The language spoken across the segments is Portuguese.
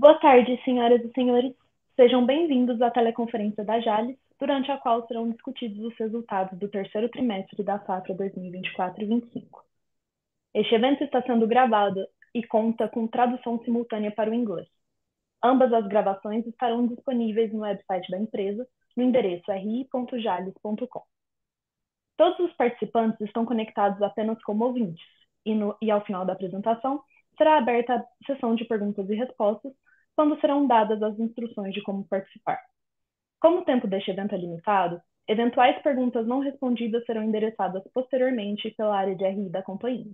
Boa tarde, senhoras e senhores. Sejam bem-vindos à teleconferência da Jales, durante a qual serão discutidos os resultados do terceiro trimestre da safra 2024 e 25. Este evento está sendo gravado e conta com tradução simultânea para o inglês. Ambas as gravações estarão disponíveis no website da empresa, no endereço ri.jales.com. Todos os participantes estão conectados apenas como ouvintes, e ao final da apresentação será aberta a sessão de perguntas e respostas, quando serão dadas as instruções de como participar. Como o tempo deste evento é limitado, eventuais perguntas não respondidas serão endereçadas posteriormente pela área de RI da companhia.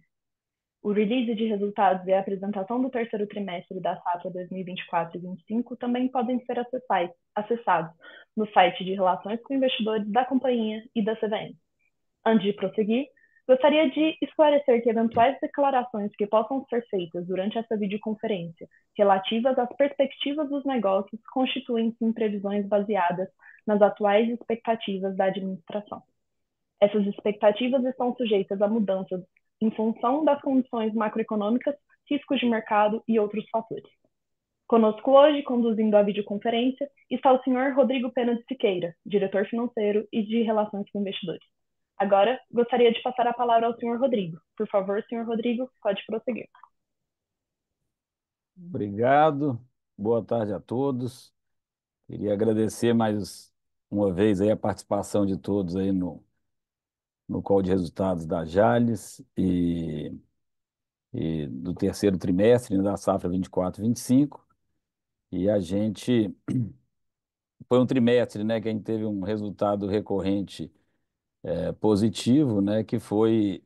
O release de resultados e a apresentação do terceiro trimestre da safra 2024 e 2025 também podem ser acessados no site de Relações com Investidores da companhia e da CVM. Antes de prosseguir, gostaria de esclarecer que eventuais declarações que possam ser feitas durante essa videoconferência relativas às perspectivas dos negócios constituem-se em previsões baseadas nas atuais expectativas da administração. Essas expectativas estão sujeitas a mudanças em função das condições macroeconômicas, riscos de mercado e outros fatores. Conosco hoje, conduzindo a videoconferência, está o senhor Rodrigo Pena de Siqueira, diretor financeiro e de Relações com Investidores. Agora, gostaria de passar a palavra ao senhor Rodrigo. Por favor, senhor Rodrigo, pode prosseguir. Obrigado, boa tarde a todos. Queria agradecer mais uma vez aí a participação de todos aí no call de resultados da Jales e do terceiro trimestre, né, da safra 24/25. E a gente, foi um trimestre, né, que a gente teve um resultado recorrente positivo, né, que foi,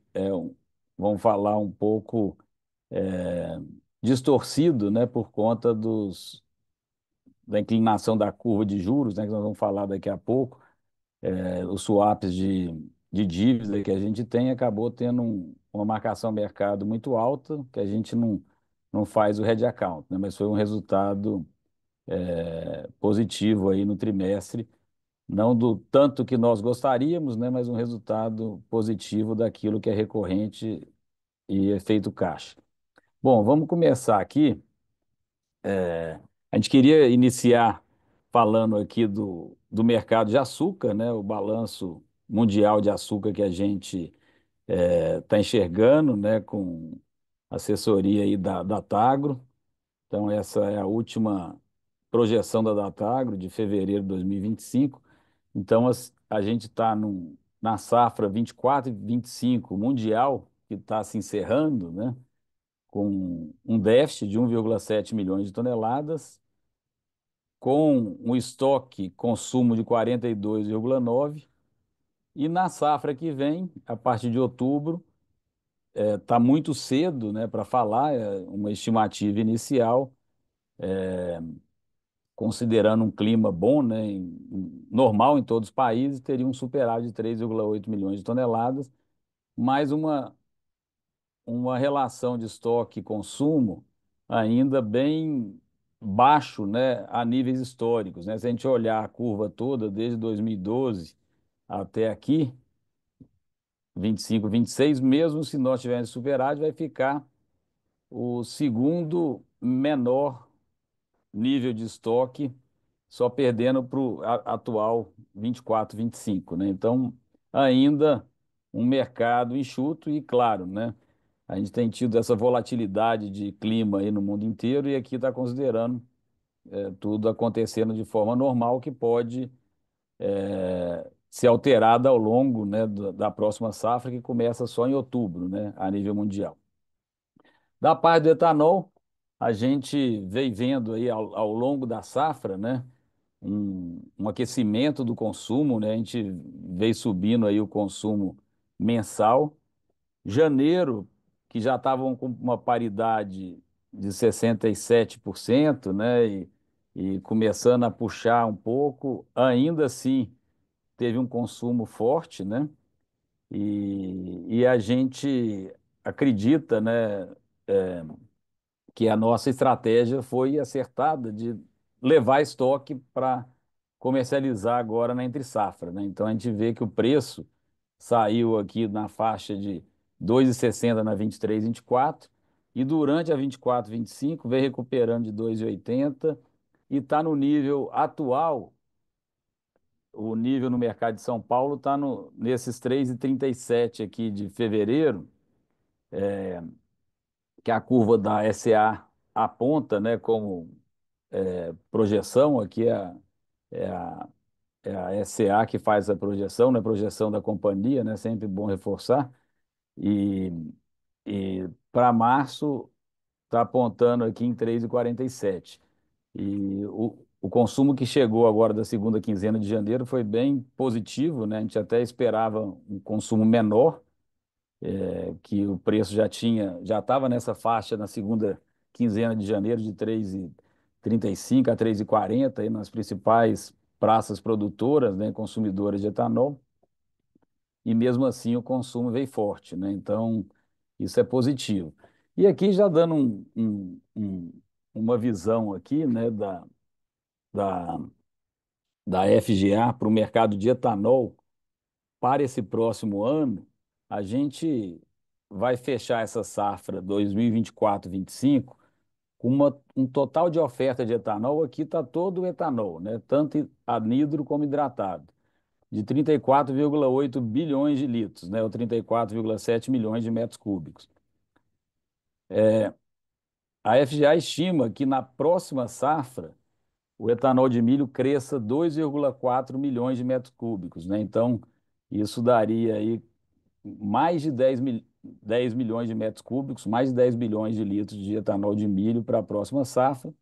vamos falar um pouco é, distorcido, né, por conta da inclinação da curva de juros, né, que nós vamos falar daqui a pouco, os swaps de dívida que a gente tem acabou tendo uma marcação mercado muito alta, que a gente não faz o hedge account, né, mas foi um resultado positivo aí no trimestre, não do tanto que nós gostaríamos, né, mas um resultado positivo daquilo que é recorrente e efeito caixa. Bom, vamos começar aqui. A gente queria iniciar falando aqui do mercado de açúcar, né? O balanço mundial de açúcar que a gente está enxergando, né? Com assessoria aí da Datagro. Então, essa é a última projeção da Datagro de fevereiro de 2025. Então, a gente está na safra 24 e 25 mundial, que está se encerrando, né? Com um déficit de 1,7 milhões de toneladas, com um estoque consumo de 42,9, e na safra que vem, a partir de outubro, está muito cedo, né, para falar, uma estimativa inicial, considerando um clima bom, né, normal em todos os países, teria um superávit de 3,8 milhões de toneladas, mais uma relação de estoque e consumo ainda bem baixo, né, a níveis históricos, né? Se a gente olhar a curva toda desde 2012 até aqui, 25, 26, mesmo se nós tivermos superávit, vai ficar o segundo menor nível de estoque, só perdendo para o atual 24, 25, né? Então, ainda um mercado enxuto e, claro, né? A gente tem tido essa volatilidade de clima aí no mundo inteiro e aqui está considerando tudo acontecendo de forma normal, que pode ser alterada ao longo, né, da próxima safra, que começa só em outubro, né, a nível mundial. Da parte do etanol, a gente vem vendo aí ao longo da safra, né, um aquecimento do consumo, né, a gente veio subindo aí o consumo mensal. Janeiro, que já estavam com uma paridade de 67%, né, e começando a puxar um pouco, ainda assim teve um consumo forte, né, e a gente acredita, né, que a nossa estratégia foi acertada de levar estoque para comercializar agora na entre safra, né? Então a gente vê que o preço saiu aqui na faixa de 2,60 na 23, 24, e durante a 24, 25 vem recuperando de 2,80 e está no nível atual, o nível no mercado de São Paulo está nesses 3,37 aqui de fevereiro, que a curva da SA aponta, né, como projeção, aqui é a, é a SA que faz a projeção, né, projeção da companhia, né, sempre bom reforçar, e, e para março está apontando aqui em 3,47. E o consumo que chegou agora da segunda quinzena de janeiro foi bem positivo, né? A gente até esperava um consumo menor, que o preço já estava nessa faixa na segunda quinzena de janeiro de 3,35 a 3,40 aí nas principais praças produtoras, né, consumidoras de etanol, e mesmo assim o consumo veio forte, né? Então, isso é positivo. E aqui já dando uma visão aqui, né, da, da FGA para o mercado de etanol para esse próximo ano, a gente vai fechar essa safra 2024-25 com um total de oferta de etanol, aqui está todo o etanol, né? Tanto anidro como hidratado, de 34,8 bilhões de litros, né? Ou 34,7 milhões de metros cúbicos. A FGA estima que na próxima safra o etanol de milho cresça 2,4 milhões de metros cúbicos, né? Então, isso daria aí mais de 10 milhões de metros cúbicos, mais de 10 bilhões de litros de etanol de milho para a próxima safra.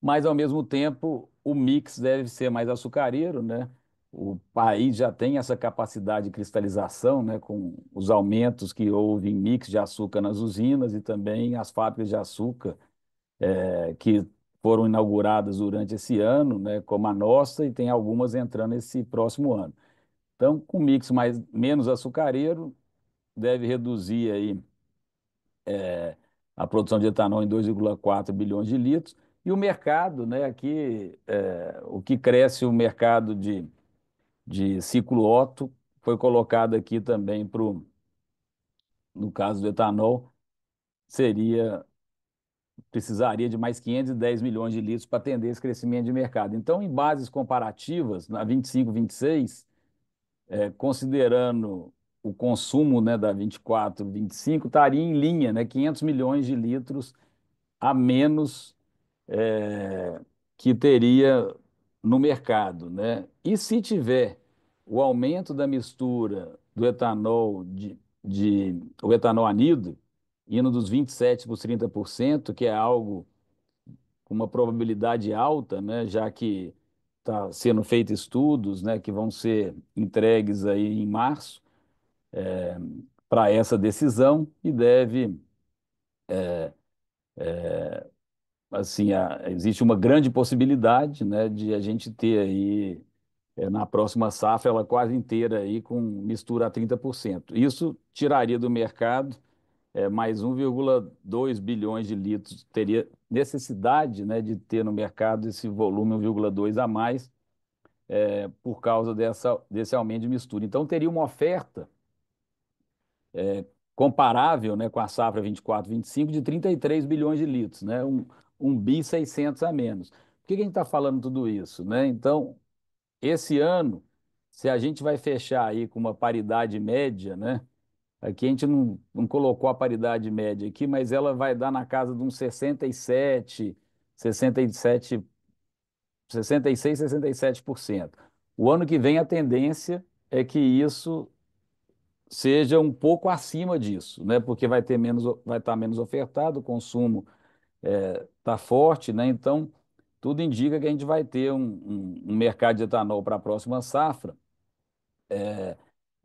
Mas, ao mesmo tempo, o mix deve ser mais açucareiro, né? O país já tem essa capacidade de cristalização, né? Com os aumentos que houve em mix de açúcar nas usinas e também as fábricas de açúcar que foram inauguradas durante esse ano, né? Como a nossa, e tem algumas entrando esse próximo ano. Então, com mix menos açucareiro, deve reduzir aí a produção de etanol em 2,4 bilhões de litros. E o mercado, né, aqui, o que cresce o mercado de ciclo Otto foi colocado aqui também no caso do etanol, precisaria de mais 510 milhões de litros para atender esse crescimento de mercado. Então, em bases comparativas, na 25, 26, considerando o consumo, né, da 24, 25, estaria em linha, né, 500 milhões de litros a menos é, que teria no mercado, né? E se tiver o aumento da mistura do etanol o etanol anidro indo dos 27 para os 30%, que é algo com uma probabilidade alta, né? Já que está sendo feitos estudos, né, que vão ser entregues aí em março para essa decisão e deve assim, existe uma grande possibilidade, né, de a gente ter aí, na próxima safra, ela quase inteira aí com mistura a 30%. Isso tiraria do mercado mais 1,2 bilhões de litros. Teria necessidade, né, de ter no mercado esse volume 1,2 a mais por causa desse aumento de mistura. Então, teria uma oferta comparável, né, com a safra 24, 25 de 33 bilhões de litros, né, um bi 600 a menos. Por que que a gente está falando tudo isso, né? Então, esse ano, se a gente vai fechar aí com uma paridade média, né? Aqui a gente não colocou a paridade média aqui, mas ela vai dar na casa de uns 67, 66, 67%. O ano que vem a tendência é que isso seja um pouco acima disso, né? Porque vai estar menos ofertado, o consumo está forte, né? Então, tudo indica que a gente vai ter um mercado de etanol para a próxima safra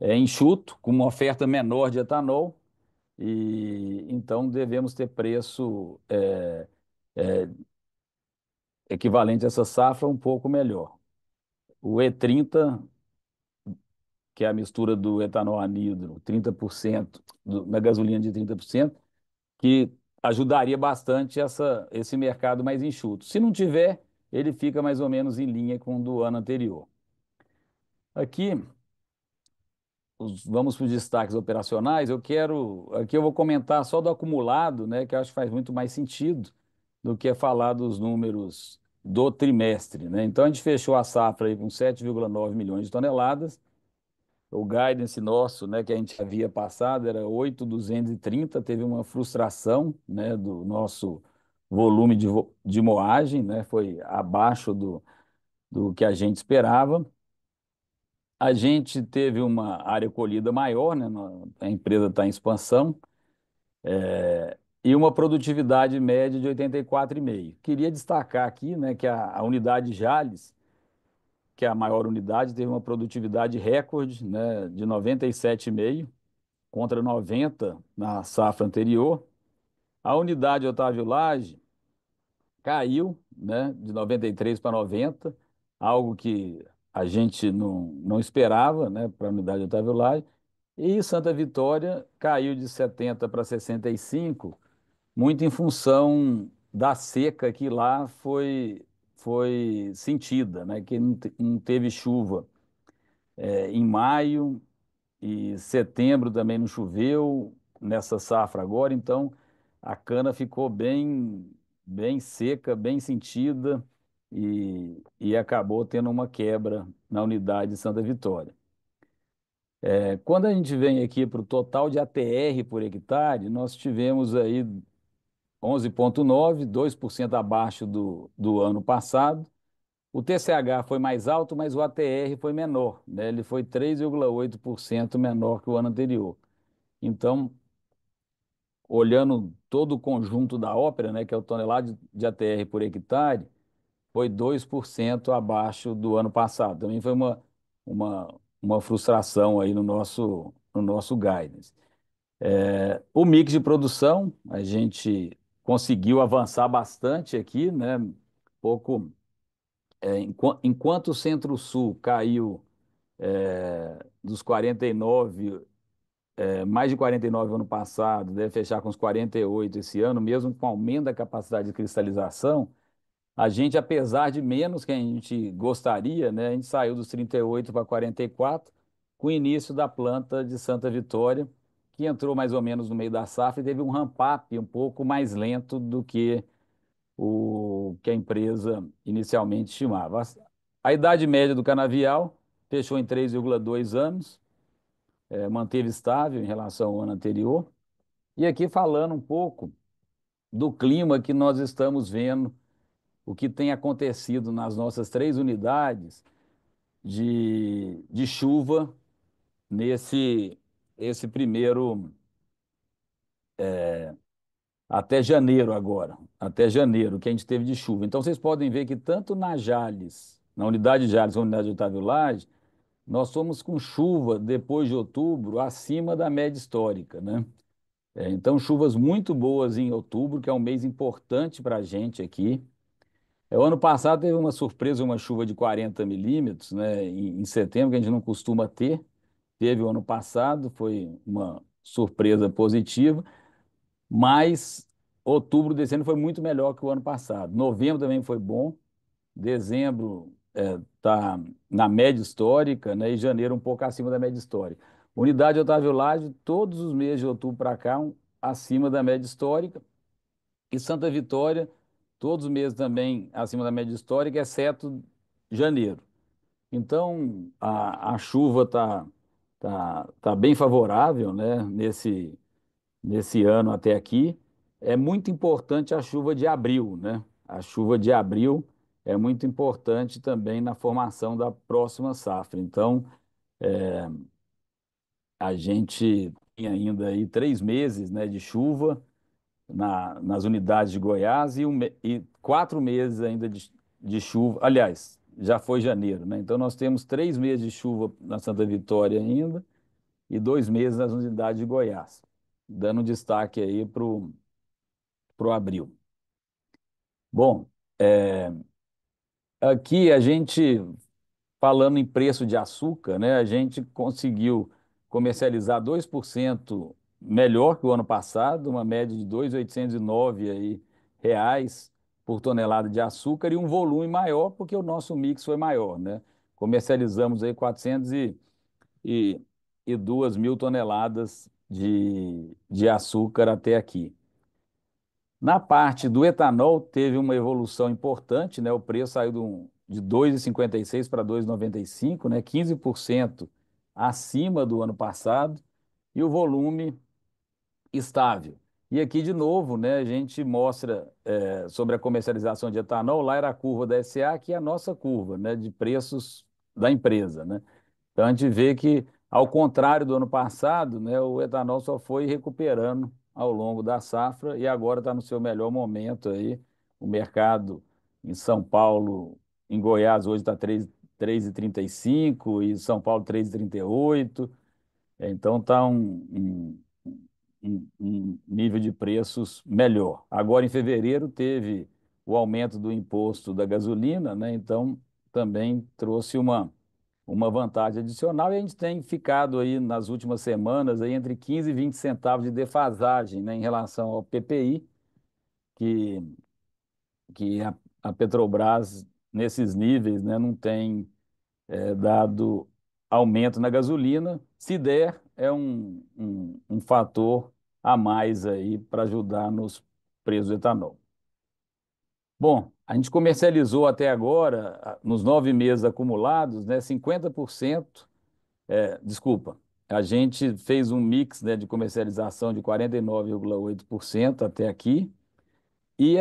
enxuto, com uma oferta menor de etanol, e então devemos ter preço equivalente a essa safra um pouco melhor. O E30, que é a mistura do etanol anidro, 30%, na gasolina de 30%, que ajudaria bastante esse mercado mais enxuto. Se não tiver, ele fica mais ou menos em linha com o do ano anterior. Aqui, vamos para os destaques operacionais, aqui eu vou comentar só do acumulado, né, que eu acho que faz muito mais sentido do que falar dos números do trimestre, né? Então a gente fechou a safra aí com 7,9 milhões de toneladas. O guidance nosso, né, que a gente havia passado era 8.230, teve uma frustração, né, do nosso volume de moagem, né, foi abaixo do que a gente esperava. A gente teve uma área colhida maior, né? A empresa está em expansão, e uma produtividade média de 84,5. Queria destacar aqui, né, que a unidade Jales, que é a maior unidade, teve uma produtividade recorde, né, de 97,5 contra 90 na safra anterior. A unidade Otávio Lage caiu, né, de 93 para 90, algo que a gente não esperava, né, para a unidade Otávio Lage. E Santa Vitória caiu de 70 para 65, muito em função da seca que lá foi sentida, né, que não teve chuva em maio, e setembro também não choveu nessa safra agora, então a cana ficou bem seca, bem sentida e acabou tendo uma quebra na unidade de Santa Vitória. Quando a gente vem aqui para o total de ATR por hectare, nós tivemos aí 11,9, 2% abaixo do ano passado. O TCH foi mais alto, mas o ATR foi menor, né? Ele foi 3,8% menor que o ano anterior. Então, olhando todo o conjunto da ópera, né, que é o tonelada de ATR por hectare, foi 2% abaixo do ano passado. Também foi uma frustração aí no nosso guidance. O mix de produção, a gente conseguiu avançar bastante aqui, né? Pouco, enquanto o Centro-Sul caiu dos 49, mais de 49 ano passado, deve fechar com os 48 esse ano, mesmo com o aumento da capacidade de cristalização, a gente, apesar de menos que a gente gostaria, né, a gente saiu dos 38 para 44, com o início da planta de Santa Vitória, que entrou mais ou menos no meio da safra e teve um ramp-up um pouco mais lento do que o que a empresa inicialmente estimava. A idade média do canavial fechou em 3,2 anos, manteve estável em relação ao ano anterior. E aqui falando um pouco do clima que nós estamos vendo, o que tem acontecido nas nossas três unidades de chuva nesse esse primeiro, até janeiro agora, até janeiro, que a gente teve de chuva. Então vocês podem ver que tanto na Jales, na unidade de Jales, na unidade de Otávio Lage, nós somos com chuva depois de outubro acima da média histórica, né? Então, chuvas muito boas em outubro, que é um mês importante para a gente aqui. O ano passado teve uma surpresa, uma chuva de 40 milímetros, né, em setembro, que a gente não costuma ter. Teve o ano passado, foi uma surpresa positiva, mas outubro desse ano foi muito melhor que o ano passado. Novembro também foi bom, dezembro está na média histórica, né, e janeiro um pouco acima da média histórica. Unidade Otávio Lage, todos os meses de outubro para cá, acima da média histórica. E Santa Vitória, todos os meses também acima da média histórica, exceto janeiro. Então, a chuva tá bem favorável, né, nesse ano até aqui. É muito importante a chuva de abril, né? A chuva de abril é muito importante também na formação da próxima safra. Então, a gente tem ainda aí 3 meses, né, de chuva nas unidades de Goiás e 4 meses ainda de chuva. Aliás, já foi janeiro, né? Então nós temos 3 meses de chuva na Santa Vitória ainda e 2 meses nas unidades de Goiás, dando destaque aí para o abril. Bom, aqui a gente, falando em preço de açúcar, né, a gente conseguiu comercializar 2% melhor que o ano passado, uma média de 2.809 aí, reais por tonelada de açúcar e um volume maior, porque o nosso mix foi maior, né? Comercializamos aí 2 mil toneladas de açúcar até aqui. Na parte do etanol, teve uma evolução importante, né? O preço saiu de 2,56 para 2,95, né? 15% acima do ano passado, e o volume estável. E aqui, de novo, né, a gente mostra sobre a comercialização de etanol, lá era a curva da SA, que é a nossa curva, né, de preços da empresa, né? Então a gente vê que, ao contrário do ano passado, né, o etanol só foi recuperando ao longo da safra e agora está no seu melhor momento aí. O mercado em São Paulo, em Goiás hoje está 3,35 e São Paulo 3,38. Então está um nível de preços melhor. Agora, em fevereiro, teve o aumento do imposto da gasolina, né? Então também trouxe uma vantagem adicional, e a gente tem ficado aí nas últimas semanas aí entre 15 e 20 centavos de defasagem, né, em relação ao PPI, que, que a Petrobras, nesses níveis, né, não tem dado aumento na gasolina. Se der, é um fator a mais aí para ajudar nos preços do etanol. Bom, a gente comercializou até agora, nos 9 meses acumulados, né, 50%. Desculpa, a gente fez um mix, né, de comercialização de 49,8% até aqui, e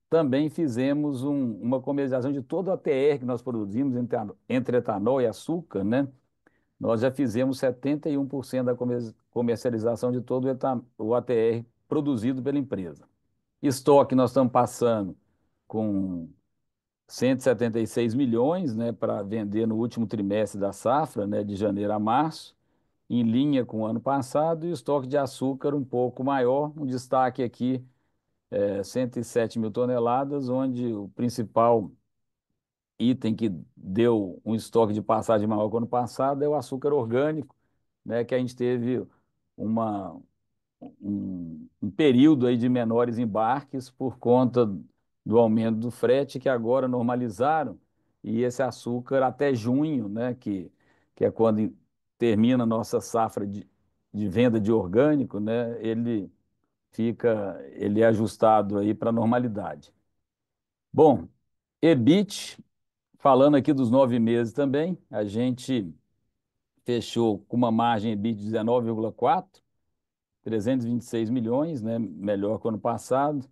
também fizemos uma comercialização de todo o ATR que nós produzimos entre etanol e açúcar, né? Nós já fizemos 71% da comercialização de todo o ATR produzido pela empresa. Estoque nós estamos passando com 176 milhões, né, para vender no último trimestre da safra, né, de janeiro a março, em linha com o ano passado, e o estoque de açúcar um pouco maior. Um destaque aqui 107 mil toneladas, onde o principal item que deu um estoque de passagem maior que o ano passado é o açúcar orgânico, né, que a gente teve uma, um período aí de menores embarques por conta do aumento do frete, que agora normalizaram, e esse açúcar até junho, né, que é quando termina a nossa safra de venda de orgânico, né, ele é ajustado aí para a normalidade. Bom, EBIT, falando aqui dos 9 meses também, a gente fechou com uma margem EBIT de 19,4, 326 milhões, né, melhor que o ano passado,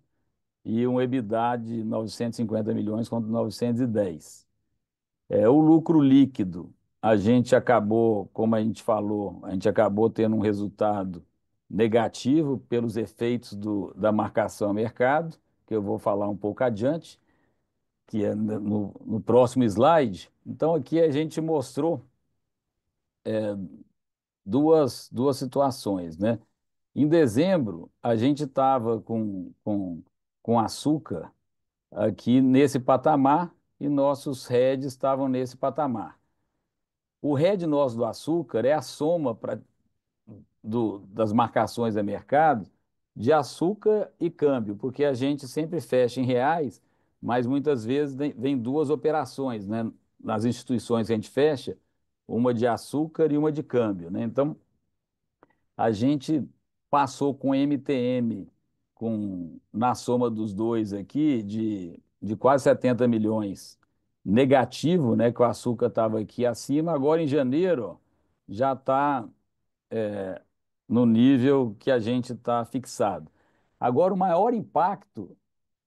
e um EBITDA de 950 milhões contra 910. O lucro líquido, a gente acabou, como a gente falou, a gente acabou tendo um resultado negativo pelos efeitos da marcação a mercado, que eu vou falar um pouco adiante, que é no próximo slide. Então, aqui a gente mostrou duas situações, né? Em dezembro, a gente estava com açúcar aqui nesse patamar e nossos heads estavam nesse patamar. O head nosso do açúcar é a soma das marcações a mercado de açúcar e câmbio, porque a gente sempre fecha em reais, mas muitas vezes vem duas operações, né? Nas instituições que a gente fecha, uma de açúcar e uma de câmbio, né? Então, a gente passou com MTM, na soma dos dois aqui, de quase 70 milhões negativo, né? Que o açúcar estava aqui acima. Agora, em janeiro, ó, já está no nível que a gente está fixado. Agora, o maior impacto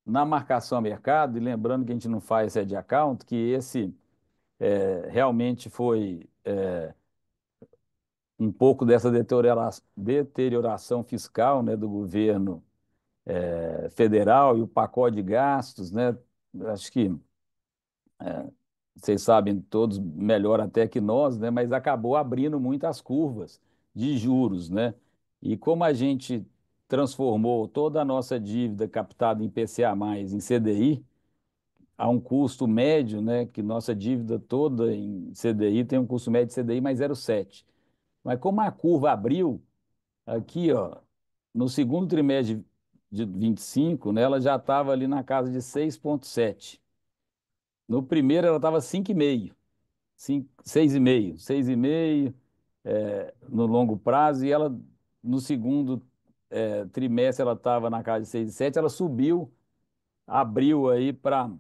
na marcação a mercado, e lembrando que a gente não faz head account, que esse realmente foi um pouco dessa deterioração fiscal, né, do governo federal e o pacote de gastos, né? Acho que vocês sabem todos melhor até que nós, né? Mas acabou abrindo muitas curvas de juros, né? E como a gente transformou toda a nossa dívida captada em IPCA+, em CDI, a um custo médio, né? Que nossa dívida toda em CDI tem um custo médio de CDI mais 0,7. Mas como a curva abriu, aqui, ó, no segundo trimestre de 25, né, ela já estava ali na casa de 6,7. No primeiro ela estava 5,5, 6,5, 6,5. no longo prazo, e ela, no segundo trimestre, ela estava na casa de 6,7, ela subiu, abriu aí para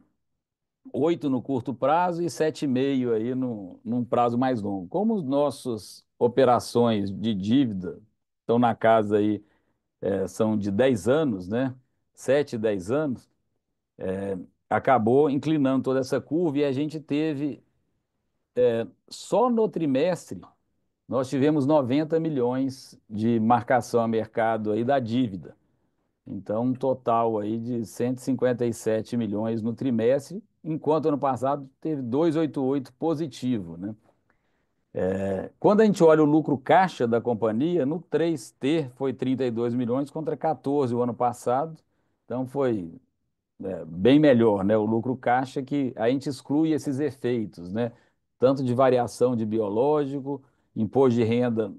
8 no curto prazo e 7,5 aí num prazo mais longo. Como as nossas operações de dívida estão na casa aí, são de 10 anos, né? 7, 10 anos, acabou inclinando toda essa curva e a gente teve, só no trimestre, nós tivemos 90 milhões de marcação a mercado aí da dívida. Então, um total aí de 157 milhões no trimestre, enquanto ano passado teve 288 positivo, né? Quando a gente olha o lucro caixa da companhia, no 3T foi 32 milhões contra 14 o ano passado. Então foi bem melhor, né? O lucro caixa que a gente exclui esses efeitos, né? Tanto de variação de biológico, imposto de renda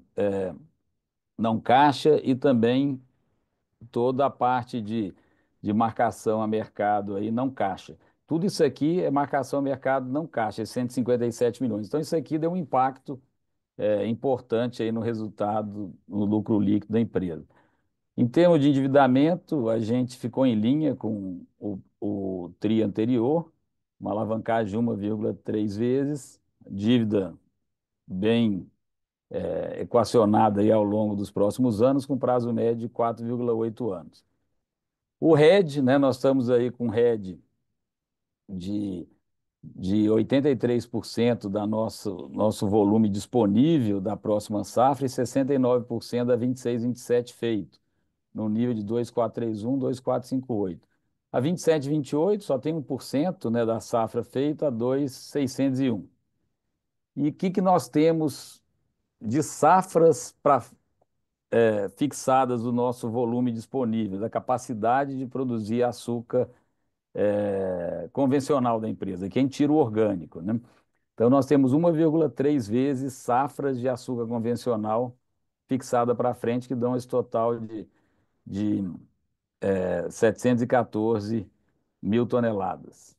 não caixa e também toda a parte de marcação a mercado aí não caixa. Tudo isso aqui é marcação a mercado não caixa, é 157 milhões. Então isso aqui deu um impacto importante aí no resultado, no lucro líquido da empresa. Em termos de endividamento, a gente ficou em linha com o TRI anterior, uma alavancagem de 1,3 vezes, dívida bem equacionada aí ao longo dos próximos anos, com prazo médio de 4,8 anos. O RED, né, nós estamos aí com RED de, de 83% da nosso volume disponível da próxima safra e 69% da 26, 27 feito, no nível de 2,431, 2,458. A 27, 28 só tem 1%, né, da safra feita a 2,601. E o que nós temos de safras fixadas do nosso volume disponível, da capacidade de produzir açúcar convencional da empresa, que a gente tira o orgânico, né? Então, nós temos 1,3 vezes safras de açúcar convencional fixada para frente, que dão esse total de 714 mil toneladas.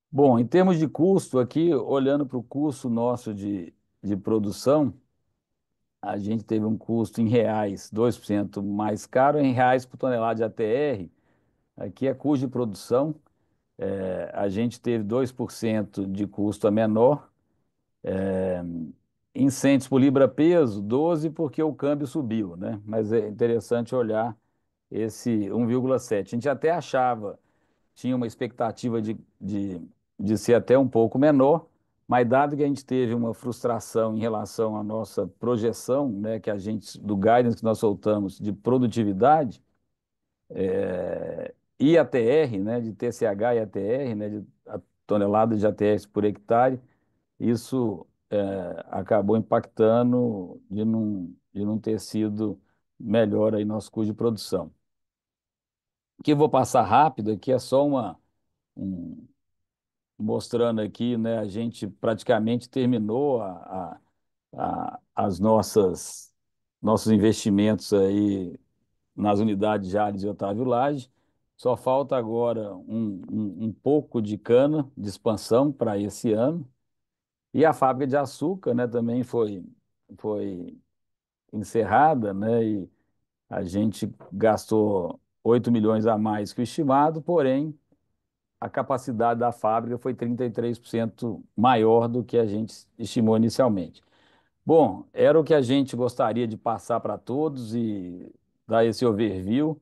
Bom, em termos de custo, aqui, olhando para o custo nosso de produção, a gente teve um custo em reais 2% mais caro, em reais por tonelada de ATR, aqui é custo de produção, a gente teve 2% de custo a menor, em centos por libra-peso, 12 porque o câmbio subiu, né? Mas é interessante olhar esse 1,7. A gente até achava, tinha uma expectativa de ser até um pouco menor, mas dado que a gente teve uma frustração em relação à nossa projeção, né, que a gente, do guidance que nós soltamos de produtividade, e ATR, né, de TCH e ATR, né, de a tonelada de ATR por hectare, isso acabou impactando de não ter sido melhor aí nosso custo de produção. O que eu vou passar rápido aqui é só um- mostrando aqui, né, a gente praticamente terminou as nossos investimentos aí nas unidades Jales e Otávio Lage. Só falta agora um pouco de cana de expansão para esse ano. E a fábrica de açúcar, né, também foi encerrada, né, e a gente gastou 8 milhões a mais que o estimado, porém a capacidade da fábrica foi 33% maior do que a gente estimou inicialmente. Bom, era o que a gente gostaria de passar para todos e dar esse overview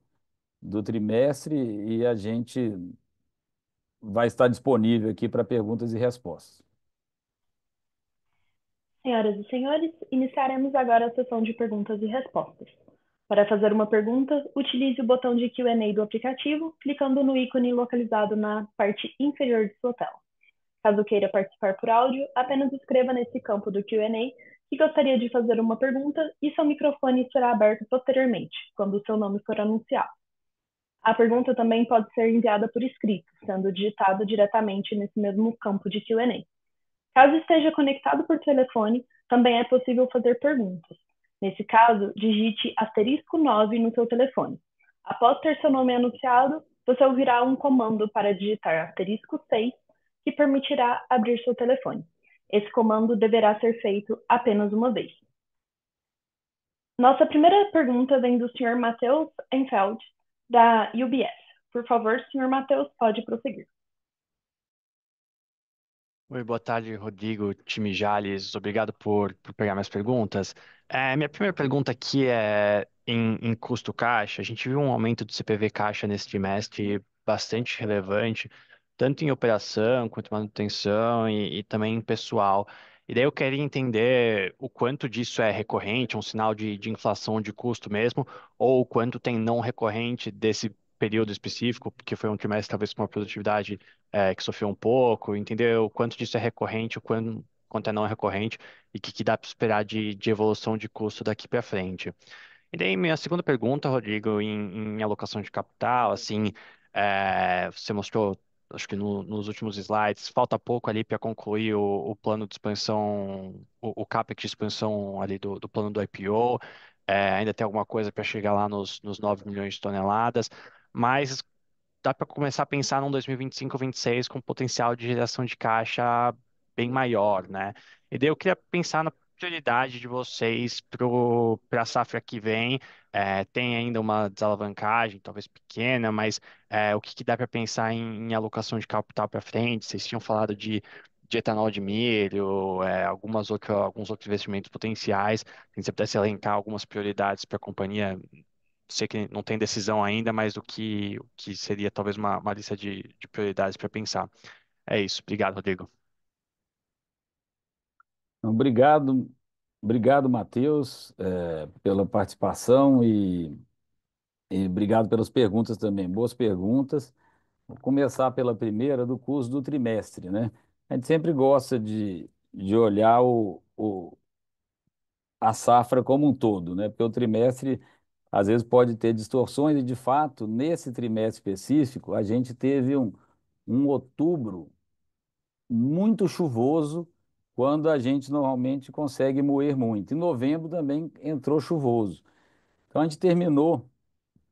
do trimestre e a gente vai estar disponível aqui para perguntas e respostas. Senhoras e senhores, iniciaremos agora a sessão de perguntas e respostas. Para fazer uma pergunta, utilize o botão de Q&A do aplicativo, clicando no ícone localizado na parte inferior de sua tela. Caso queira participar por áudio, apenas escreva nesse campo do Q&A que gostaria de fazer uma pergunta e seu microfone será aberto posteriormente, quando o seu nome for anunciado. A pergunta também pode ser enviada por escrito, sendo digitado diretamente nesse mesmo campo de Q&A. Caso esteja conectado por telefone, também é possível fazer perguntas. Nesse caso, digite *9 no seu telefone. Após ter seu nome anunciado, você ouvirá um comando para digitar *6, que permitirá abrir seu telefone. Esse comando deverá ser feito apenas uma vez. Nossa primeira pergunta vem do Sr. Matheus Enfeld, da UBS. Por favor, Sr. Matheus, pode prosseguir. Oi, boa tarde, Rodrigo, time Jales. Obrigado por pegar minhas perguntas. Minha primeira pergunta aqui é em custo caixa. A gente viu um aumento do CPV caixa nesse trimestre bastante relevante, tanto em operação quanto manutenção e também em pessoal. E daí eu queria entender o quanto disso é recorrente, um sinal de inflação de custo mesmo, ou o quanto tem não recorrente desse período específico, porque foi um trimestre talvez com uma produtividade que sofreu um pouco, entender o quanto disso é recorrente, quanto é não recorrente e o que dá para esperar de evolução de custo daqui para frente. E daí, minha segunda pergunta, Rodrigo, em alocação de capital, assim, você mostrou, acho que nos últimos slides, falta pouco ali para concluir o plano de expansão, o CAPEX de expansão ali do plano do IPO, ainda tem alguma coisa para chegar lá nos 9 milhões de toneladas, mas dá para começar a pensar num 2025 ou 26 com potencial de geração de caixa bem maior, né? E daí eu queria pensar na prioridade de vocês para a safra que vem. Tem ainda uma desalavancagem, talvez pequena, mas o que dá para pensar em alocação de capital para frente? Vocês tinham falado de etanol de milho, alguns outros investimentos potenciais. Se você pudesse elencar algumas prioridades para a companhia, sei que não tem decisão ainda, mas o que seria talvez uma lista de prioridades para pensar. É isso. Obrigado, Rodrigo. Obrigado, obrigado, Matheus, pela participação e obrigado pelas perguntas também. Boas perguntas. Vou começar pela primeira, do curso do trimestre, né? A gente sempre gosta de olhar a safra como um todo, né? Porque o trimestre, às vezes, pode ter distorções e, de fato, nesse trimestre específico, a gente teve um outubro muito chuvoso, quando a gente normalmente consegue moer muito. Em novembro também entrou chuvoso. Então a gente terminou,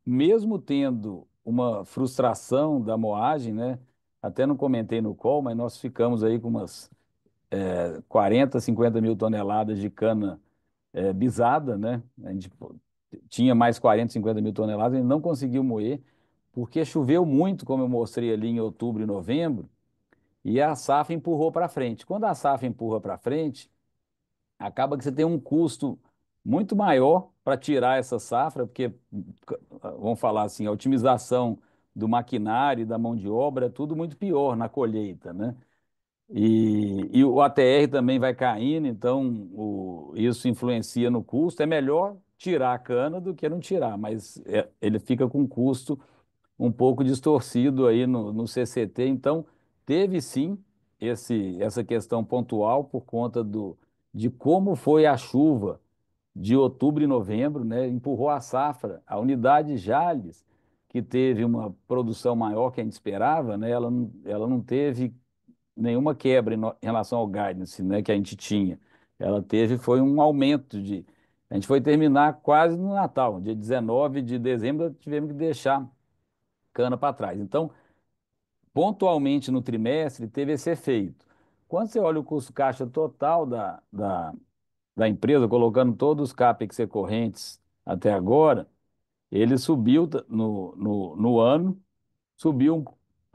mesmo tendo uma frustração da moagem, né? Até não comentei no call, mas nós ficamos aí com umas 40, 50 mil toneladas de cana bisada, né? A gente tinha mais 40, 50 mil toneladas, a gente não conseguiu moer, porque choveu muito, como eu mostrei ali em outubro e novembro, e a safra empurrou para frente. Quando a safra empurra para frente, acaba que você tem um custo muito maior para tirar essa safra, porque, vamos falar assim, a otimização do maquinário e da mão de obra é tudo muito pior na colheita, né? E o ATR também vai caindo, então isso influencia no custo. É melhor tirar a cana do que não tirar, mas ele fica com um custo um pouco distorcido aí no CCT. Então, teve sim essa questão pontual por conta de como foi a chuva de outubro e novembro, né? Empurrou a safra. A unidade Jales, que teve uma produção maior que a gente esperava, né? Ela não teve nenhuma quebra em relação ao guidance, né, que a gente tinha. Ela teve foi um aumento de. A gente foi terminar quase no Natal, dia 19 de dezembro, tivemos que deixar cana para trás. Então, pontualmente no trimestre, teve esse efeito. Quando você olha o custo caixa total da empresa, colocando todos os CAPEX recorrentes até agora, ele subiu no ano, subiu,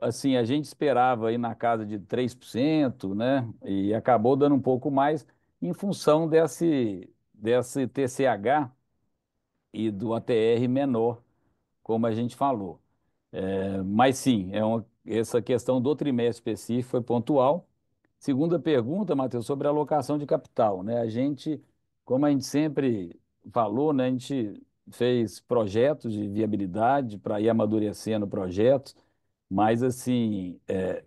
assim, a gente esperava aí na casa de 3%, né? E acabou dando um pouco mais em função desse TCH e do ATR menor, como a gente falou. Mas sim, essa questão do trimestre específico foi pontual. Segunda pergunta, Matheus, sobre a alocação de capital, né? Como a gente sempre falou, né? A gente fez projetos de viabilidade para ir amadurecendo projetos, mas assim,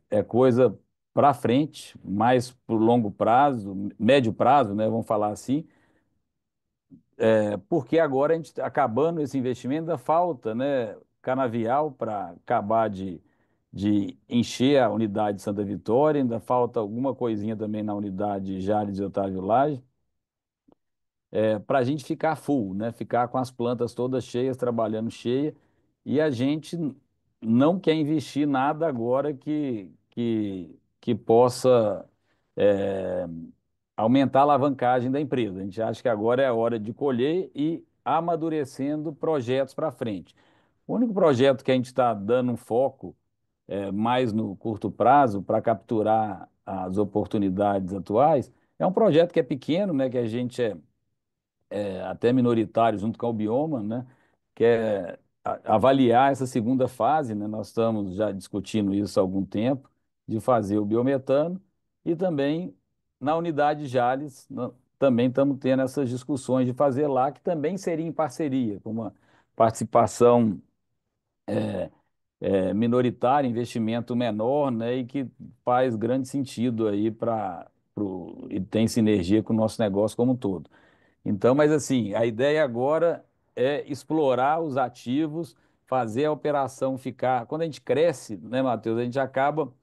é coisa para frente, mais para o longo prazo, médio prazo, né? Vamos falar assim, porque agora a gente tá acabando esse investimento, ainda falta, né, canavial para acabar de encher a unidade de Santa Vitória, ainda falta alguma coisinha também na unidade Jales e Otávio Lage, para a gente ficar full, né, ficar com as plantas todas cheias, trabalhando cheia, e a gente não quer investir nada agora que possa aumentar a alavancagem da empresa. A gente acha que agora é a hora de colher e amadurecendo projetos para frente. O único projeto que a gente está dando um foco mais no curto prazo para capturar as oportunidades atuais é um projeto que é pequeno, né, que a gente até minoritário junto com o Bioma, né, que é avaliar essa segunda fase, né, nós estamos já discutindo isso há algum tempo, de fazer o biometano e também na unidade Jales, também estamos tendo essas discussões de fazer lá, que também seria em parceria, com uma participação minoritária, investimento menor, né, e que faz grande sentido aí e tem sinergia com o nosso negócio como um todo. Então, mas assim, a ideia agora é explorar os ativos, fazer a operação ficar. Quando a gente cresce, né, Matheus, a gente acaba.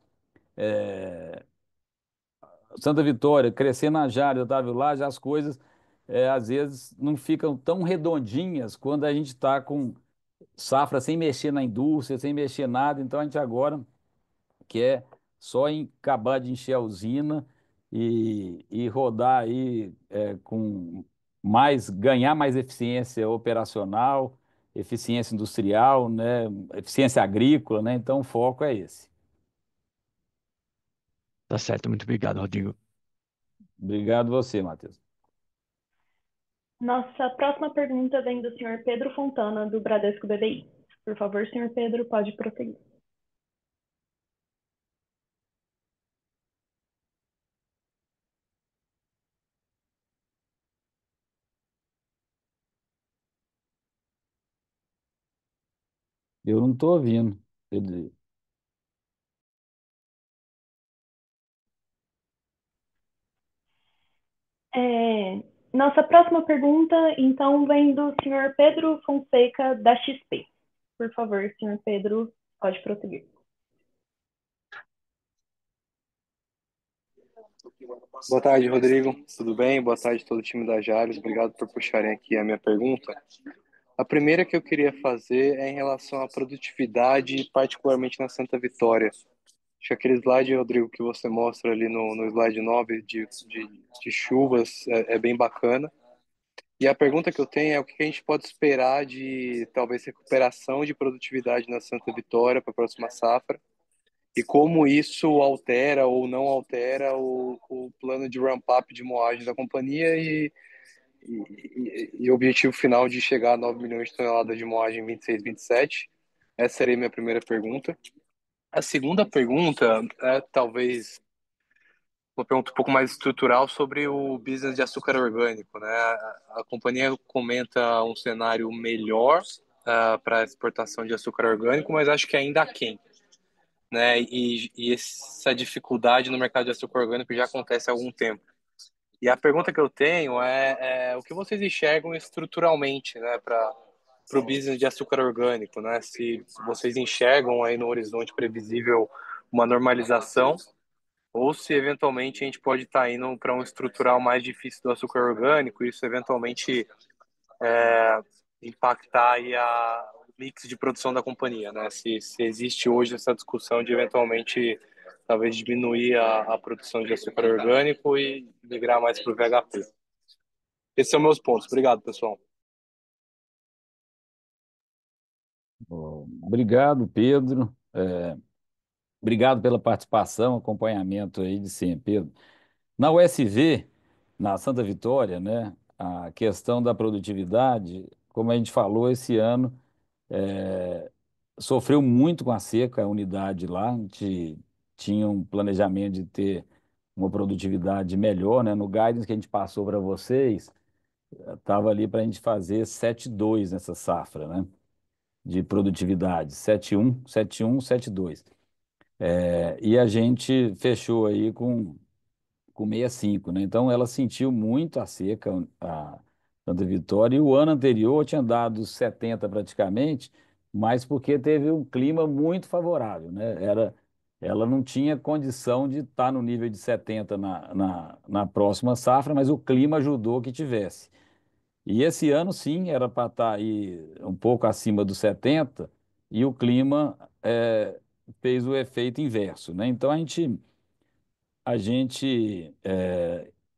Santa Vitória, crescendo na Jales, eu estava lá, já as coisas às vezes não ficam tão redondinhas quando a gente está com safra sem mexer na indústria, sem mexer nada. Então a gente agora quer só acabar de encher a usina e rodar aí com ganhar mais eficiência operacional, eficiência industrial, né, eficiência agrícola, né? Então o foco é esse. Tá certo, muito obrigado, Rodrigo. Obrigado você, Matheus. Nossa próxima pergunta vem do senhor Pedro Fontana, do Bradesco BBI. Por favor, senhor Pedro, pode prosseguir. Eu não estou ouvindo. Nossa próxima pergunta, então, vem do senhor Pedro Fonseca, da XP. Por favor, senhor Pedro, pode prosseguir. Boa tarde, Rodrigo. Tudo bem? Boa tarde a todo o time da Jales. Obrigado por puxarem aqui a minha pergunta. A primeira que eu queria fazer é em relação à produtividade, particularmente na Santa Vitória. Acho que aquele slide, Rodrigo, que você mostra ali no slide 9 de chuvas é bem bacana. E a pergunta que eu tenho é o que a gente pode esperar de talvez recuperação de produtividade na Santa Vitória para a próxima safra e como isso altera ou não altera o plano de ramp-up de moagem da companhia e o objetivo final de chegar a 9 milhões de toneladas de moagem em 26, 27. Essa seria a minha primeira pergunta. A segunda pergunta é talvez uma pergunta um pouco mais estrutural sobre o business de açúcar orgânico, né? A companhia comenta um cenário melhor para a exportação de açúcar orgânico, mas acho que ainda aquém, né? E essa dificuldade no mercado de açúcar orgânico já acontece há algum tempo. E a pergunta que eu tenho é o que vocês enxergam estruturalmente, né, para o business de açúcar orgânico, né? Se vocês enxergam aí no horizonte previsível uma normalização ou se eventualmente a gente pode estar indo para um estrutural mais difícil do açúcar orgânico, e isso eventualmente impactar aí o mix de produção da companhia, né? Se existe hoje essa discussão de eventualmente talvez diminuir a produção de açúcar orgânico e migrar mais para o VHP. Esses são meus pontos. Obrigado, pessoal. Obrigado, Pedro. Obrigado pela participação, acompanhamento aí de sempre, Pedro. Na USV, na Santa Vitória, né, a questão da produtividade, como a gente falou, esse ano sofreu muito com a seca, a unidade lá. A gente tinha um planejamento de ter uma produtividade melhor, né? No guidance que a gente passou para vocês, estava ali para a gente fazer 7,2 nessa safra, né? De produtividade, 7,1, 7,1, 7,2. E a gente fechou aí com 65, né? Então ela sentiu muito a seca, a Santa Vitória, e o ano anterior tinha dado 70 praticamente, mas porque teve um clima muito favorável, né? Ela não tinha condição de estar no nível de 70 na próxima safra, mas o clima ajudou que tivesse. E esse ano, sim, era para estar aí um pouco acima dos 70, e o clima fez o efeito inverso, né? Então a gente a gente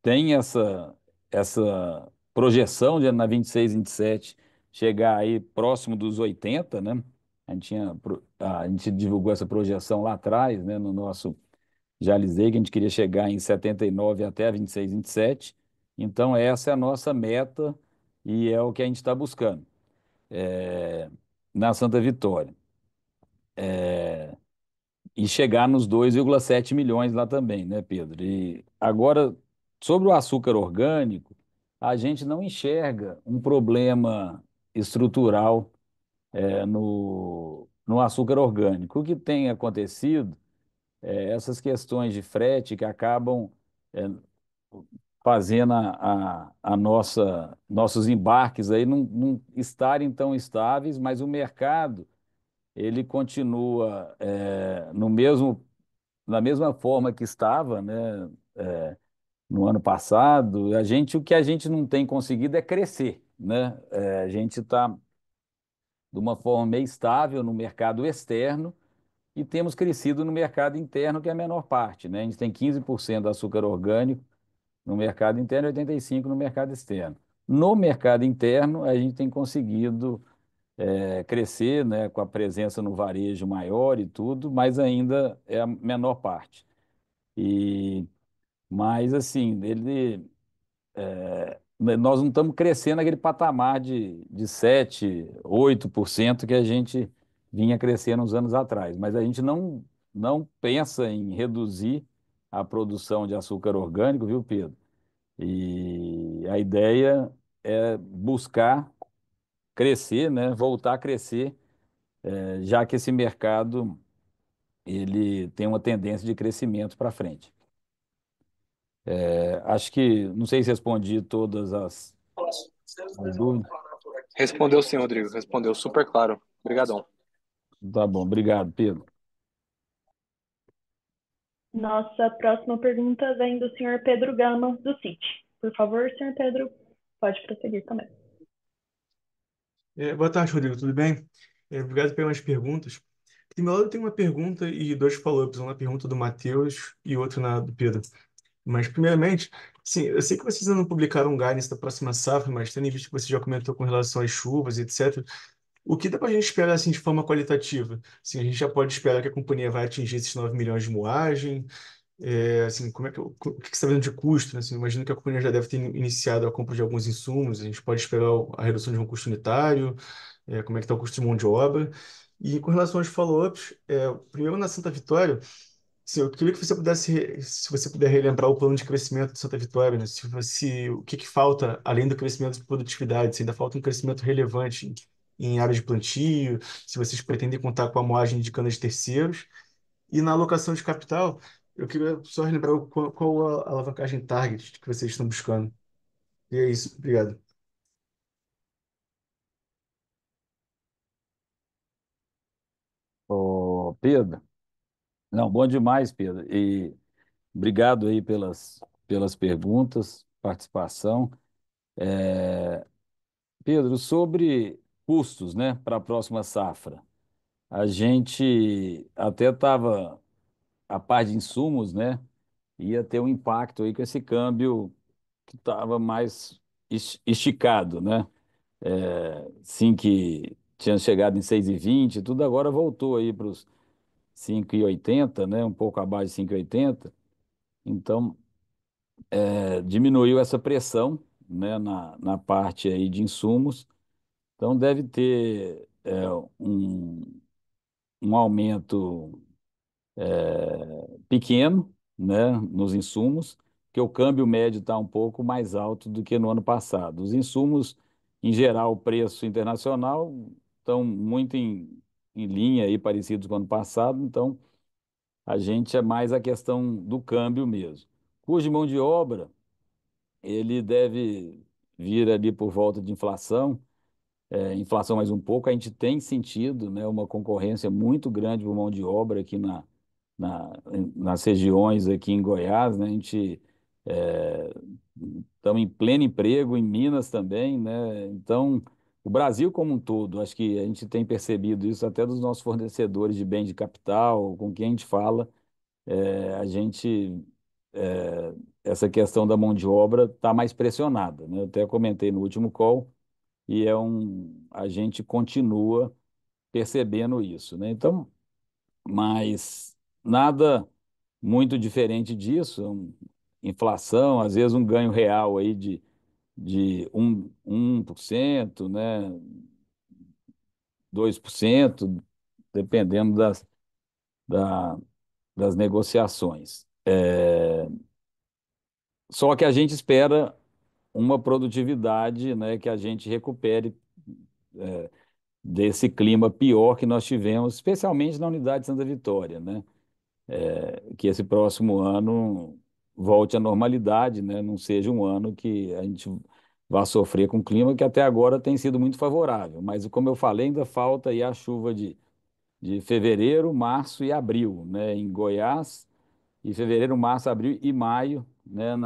tem essa projeção de na 26, 27 chegar aí próximo dos 80, né? A gente divulgou essa projeção lá atrás, né, no nosso Jalizei, que a gente queria chegar em 79 até 26, 27. Então, essa é a nossa meta e é o que a gente está buscando na Santa Vitória. E chegar nos 2,7 milhões lá também, né, Pedro? E agora, sobre o açúcar orgânico, a gente não enxerga um problema estrutural no açúcar orgânico. O que tem acontecido é essas questões de frete que acabam é, fazendo a nossos embarques aí não estarem tão estáveis, mas o mercado ele continua no mesmo da mesma forma que estava, né, no ano passado. O que a gente não tem conseguido é crescer, né? A gente está de uma forma meio estável no mercado externo e temos crescido no mercado interno, que é a menor parte, né? A gente tem 15% do açúcar orgânico no mercado interno e 85% no mercado externo. No mercado interno, a gente tem conseguido crescer, né, com a presença no varejo maior e tudo, mas ainda é a menor parte. E Mas, assim, nós não estamos crescendo naquele patamar de 7, 8% que a gente vinha crescendo uns anos atrás. Mas a gente não pensa em reduzir a produção de açúcar orgânico, viu, Pedro? E a ideia é buscar crescer, né? Voltar a crescer, já que esse mercado ele tem uma tendência de crescimento para frente. Acho que, não sei se respondi todas as dúvidas. Respondeu sim, Rodrigo. Respondeu super claro. Obrigadão. Tá bom, obrigado, Pedro. Nossa próxima pergunta vem do senhor Pedro Gama, do Citi. Por favor, senhor Pedro, pode prosseguir também. Boa tarde, Rodrigo. Tudo bem? Obrigado pelas perguntas. Do meu lado, eu tenho uma pergunta e dois follow-ups. Uma pergunta do Matheus e outra do Pedro. Mas, primeiramente, sim, eu sei que vocês ainda não publicaram um guidance da próxima safra, mas tendo em vista que você já comentou com relação às chuvas, etc., o que dá para a gente esperar assim, de forma qualitativa? Sim, a gente já pode esperar que a companhia vai atingir esses 9 milhões de moagem. Assim, o que você está vendo de custo, né? Assim, imagino que a companhia já deve ter iniciado a compra de alguns insumos. A gente pode esperar a redução de um custo unitário. Como é que está o custo de mão de obra? E com relação aos follow-ups, primeiro na Santa Vitória, sim, eu queria que você pudesse, se você puder relembrar o plano de crescimento de Santa Vitória, né? O que que falta além do crescimento de produtividade? Se ainda falta um crescimento relevante em área de plantio, se vocês pretendem contar com a moagem de cana de terceiros. E na alocação de capital, eu queria só relembrar qual a alavancagem target que vocês estão buscando. E é isso, obrigado. Ô, Pedro, não, bom demais, Pedro. E obrigado aí pelas perguntas, participação. Pedro, sobre custos, né, para a próxima safra, a gente até estava, a parte de insumos, né, ia ter um impacto aí com esse câmbio que estava mais esticado, né? Sim, que tinha chegado em 6,20 e tudo, agora voltou aí para os 5,80, né? Um pouco abaixo de 5,80. Então, diminuiu essa pressão, né? Na parte aí de insumos. Então, deve ter um aumento pequeno, né? Nos insumos, que o câmbio médio está um pouco mais alto do que no ano passado. Os insumos, em geral, o preço internacional estão muito em linha aí, parecidos com o ano passado, então a gente é mais a questão do câmbio mesmo. Custo de mão de obra, ele deve vir ali por volta de inflação, inflação mais um pouco. A gente tem sentido, né, uma concorrência muito grande por mão de obra aqui na, nas regiões aqui em Goiás, né? A gente estamos em pleno emprego, em Minas também, né? Então, o Brasil como um todo, acho que a gente tem percebido isso até dos nossos fornecedores de bens de capital, com quem a gente fala, a gente essa questão da mão de obra está mais pressionada, né? Eu até comentei no último call e a gente continua percebendo isso, né? Então, mas nada muito diferente disso, inflação, às vezes um ganho real aí de 1%, né? 2%, dependendo da- das negociações. Só que a gente espera uma produtividade, né, que a gente recupere desse clima pior que nós tivemos, especialmente na unidade de Santa Vitória, né? Que esse próximo ano volte à normalidade, né? Não seja um ano que a gente vá sofrer com o clima que até agora tem sido muito favorável. Mas, como eu falei, ainda falta aí a chuva de fevereiro, março e abril, né? Em Goiás, e fevereiro, março, abril e maio, né?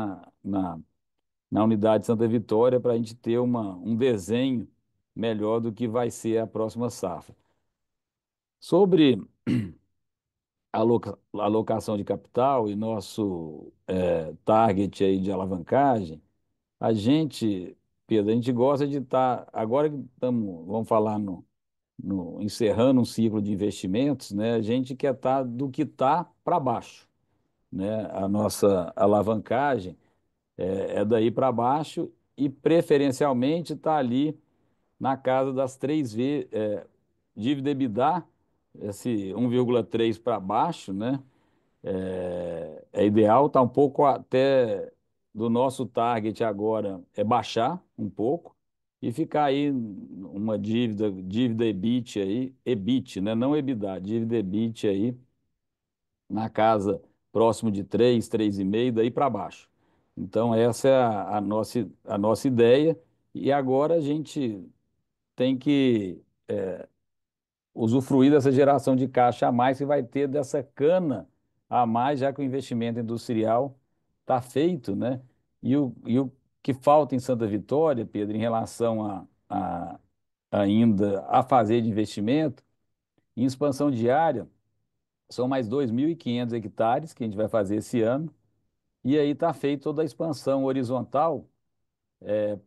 Na unidade de Santa Vitória, para a gente ter um desenho melhor do que vai ser a próxima safra. Sobre alocação de capital e nosso target aí de alavancagem, a gente, Pedro, a gente gosta de estar, agora que estamos, vamos falar encerrando um ciclo de investimentos, né, a gente quer estar do que está para baixo, né? A nossa alavancagem é daí para baixo e preferencialmente está ali na casa das 3 vezes, dívida EBITDA, esse 1,3 para baixo, né? É ideal, está um pouco até do nosso target agora é baixar um pouco e ficar aí uma dívida EBIT aí, EBIT, né? Não EBITDA, dívida EBIT aí na casa próximo de 3,5, daí para baixo. Então essa é a nossa ideia e agora a gente tem que usufruir dessa geração de caixa a mais que vai ter dessa cana a mais, já que o investimento industrial está feito, né? E o que falta em Santa Vitória, Pedro, em relação ainda a fazer de investimento, em expansão diária, são mais 2.500 hectares que a gente vai fazer esse ano, e aí está feita toda a expansão horizontal